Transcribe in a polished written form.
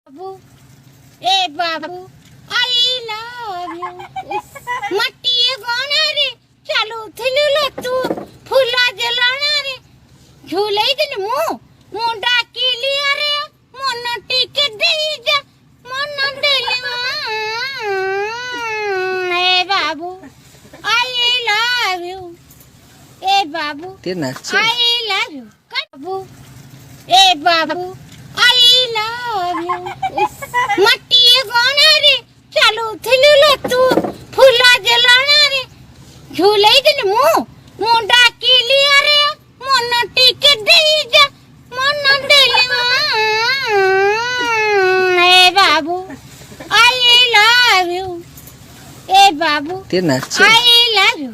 बाबू ए बाबू I love you मट्टी गाना रे चालू थिलु लो तू फूला जलाना रे झूले दिन मुंडा की लिया रे मन टिके देई जा मन देले ए बाबू आई लव यू ए बाबू आई लव यू बाबू ए बाबू आई लव यू मट्टी गाना रे चालू थिलु लो तू फूला जलाना रे झूले दिन मुंडा की लिया रे मन टिके देई जा मन देले ए बाबू आई लव यू ए बाबू आई लव यू